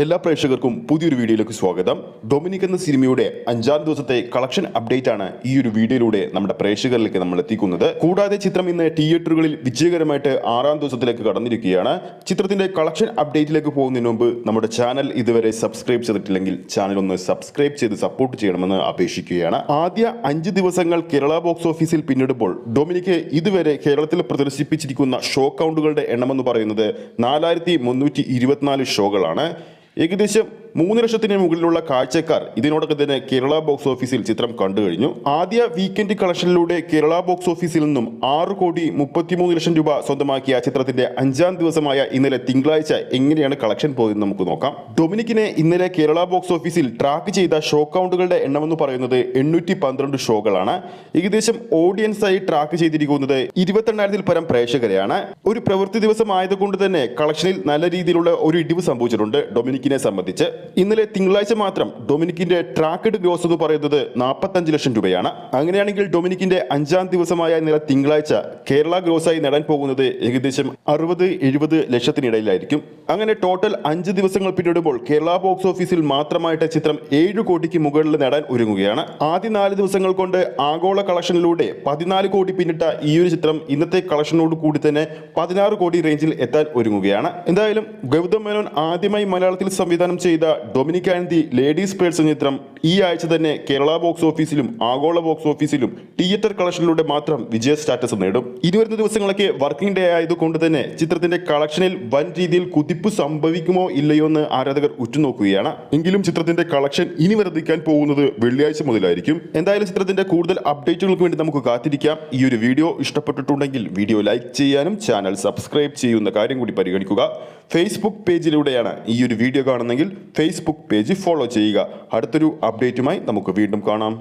എല്ലാ പ്രേക്ഷകർക്കും പുതിയൊരു വീഡിയോയിലേക്ക് സ്വാഗതം. ഡൊമിനിക് എന്ന സിനിമയുടെ 5-ാം ദിവസത്തെ കളക്ഷൻ അപ്ഡേറ്റ് ആണ് ഈ ഒരു വീഡിയോയിലൂടെ നമ്മുടെ പ്രേക്ഷകരിലേക്ക് നമ്മൾ എത്തിക്കുന്നത്. കൂടാതെ ചിത്രം ഇന്ന് തിയേറ്ററുകളിൽ വിജയകരമായിട്ട് 6-ാം ദിവസത്തിലേക്ക് കടന്നിരിക്കുകയാണ്. ചിത്രത്തിന്റെ കളക്ഷൻ അപ്ഡേറ്റിലേക്ക് പോകുന്നതിന് മുമ്പ് നമ്മുടെ ചാനൽ ഇതുവരെ സബ്സ്ക്രൈബ് ചെയ്തിട്ടില്ലെങ്കിൽ ചാനൽ ഒന്ന് സബ്സ്ക്രൈബ് ചെയ്ത് സപ്പോർട്ട് ചെയ്യണമെന്ന് അപേക്ഷിക്കുകയാണ്. ആദ്യ 5 ദിവസങ്ങൾ കേരള ബോക്സ് ഓഫീസിൽ പിന്നിടുമ്പോൾ ഡൊമിനിക് ഇതുവരെ കേരളത്തിൽ പ്രദർശിപ്പിച്ചിരിക്കുന്ന ഷോ കൗണ്ടുകളുടെ എണ്ണമെന്ന് പറയുന്നത് 4324 ഷോകളാണ്. ഏകദേശം 3 ലക്ഷത്തിന് മുകളിലുള്ള കാഴ്ചക്കാർ ഇതിനോടൊപ്പം തന്നെ കേരള ബോക്സ് ഓഫീസിൽ ചിത്രം കണ്ടു കഴിഞ്ഞു. ആദ്യ വീക്കെൻഡ് കളക്ഷനിലൂടെ കേരള ബോക്സ് ഓഫീസിൽ നിന്നും 6,33,00,000 രൂപ സ്വന്തമാക്കിയ ചിത്രത്തിന്റെ 5-ാം ദിവസമായ ഇന്നലെ തിങ്കളാഴ്ച എങ്ങനെയാണ് കളക്ഷൻ പോയതെന്ന് നമുക്ക് നോക്കാം. ഡൊമിനിക്കിനെ ഇന്നലെ കേരള ബോക്സ് ഓഫീസിൽ ട്രാക്ക് ചെയ്ത ഷോ കൗണ്ടുകളുടെ എണ്ണമെന്ന് പറയുന്നത് 812 ഷോകളാണ്. ഏകദേശം ഓഡിയൻസായി ട്രാക്ക് ചെയ്തിരിക്കുന്നത് 22,000-ൽ പരം പ്രേക്ഷകരെയാണ്. ഒരു പ്രവൃത്തി ദിവസം ആയതുകൊണ്ട് തന്നെ കളക്ഷനിൽ നല്ല രീതിയിലുള്ള ഒരു ഇടിവ് സംഭവിച്ചിട്ടുണ്ട് ഡൊമിനിക്കിനെ സംബന്ധിച്ച്. ഇന്നലെ തിങ്കളാഴ്ച മാത്രം ഡൊമിനിക്കിന്റെ ട്രാക്കഡ് ഗ്രോസ് എന്ന് പറയുന്നത് 45 ലക്ഷം രൂപയാണ്. അങ്ങനെയാണെങ്കിൽ ഡൊമിനിക്കിന്റെ 5-ാം ദിവസമായ ഇന്നലെ തിങ്കളാഴ്ച കേരള ഗ്രോസായി നേടാൻ പോകുന്നത് ഏകദേശം 60-70 ലക്ഷത്തിനിടയിലായിരിക്കും. അങ്ങനെ ടോട്ടൽ 5 ദിവസങ്ങൾ പിന്നിടുമ്പോൾ കേരള ബോക്സ് ഓഫീസിൽ മാത്രമായിട്ട് ചിത്രം 7 കോടിക്ക് മുകളിൽ നേടാൻ ഒരുങ്ങുകയാണ്. ആദ്യ 4 ദിവസങ്ങൾ കൊണ്ട് ആഗോള കളക്ഷനിലൂടെ 14 കോടി പിന്നിട്ട ഈ ഒരു ചിത്രം ഇന്നത്തെ കളക്ഷനോട് കൂടി തന്നെ 16 കോടി റേഞ്ചിൽ എത്താൻ ഒരുങ്ങുകയാണ്. എന്തായാലും ഗൗതം മേനോൻ ആദ്യമായി മലയാളത്തിൽ സംവിധാനം ചെയ്ത Dominic and the ladies purse എന്ന ചിത്രം ഈ ആഴ്ച തന്നെ കേരള ബോക്സ് ഓഫീസിലും ആഗോള ബോക്സ് ഓഫീസിലും തിയേറ്റർ കളക്ഷനിലൂടെ മാത്രം വിജയ സ്റ്റാറ്റസ് നേടും. ഇനി വരുന്ന ദിവസങ്ങളൊക്കെ വർക്കിംഗ് ഡേ ആയതുകൊണ്ട് തന്നെ ചിത്രത്തിന്റെ കളക്ഷനിൽ വൻ രീതിയിൽ കുതിപ്പ് സംഭവിക്കുമോ ഇല്ലയോ എന്ന് ആരാധകർ ഉറ്റുനോക്കുകയാണ്. എങ്കിലും ചിത്രത്തിന്റെ കളക്ഷൻ ഇനി വർദ്ധിക്കാൻ പോകുന്നത് വെള്ളിയാഴ്ച മുതലായിരിക്കും. എന്തായാലും ചിത്രത്തിന്റെ കൂടുതൽ അപ്ഡേറ്റുകൾക്ക് വേണ്ടി നമുക്ക് കാത്തിരിക്കാം. ഈ ഒരു വീഡിയോ ഇഷ്ടപ്പെട്ടിട്ടുണ്ടെങ്കിൽ വീഡിയോ ലൈക്ക് ചെയ്യാനും ചാനൽ സബ്സ്ക്രൈബ് ചെയ്യുന്ന കാര്യം കൂടി പരിഗണിക്കുക. ഫേസ്ബുക്ക് പേജിലൂടെയാണ് ഈ ഒരു വീഡിയോ കാണുന്നെങ്കിൽ ഫേസ്ബുക്ക് പേജ് ഫോളോ ചെയ്യുക. അടുത്തൊരു അപ്ഡേറ്റുമായി നമുക്ക് വീണ്ടും കാണാം.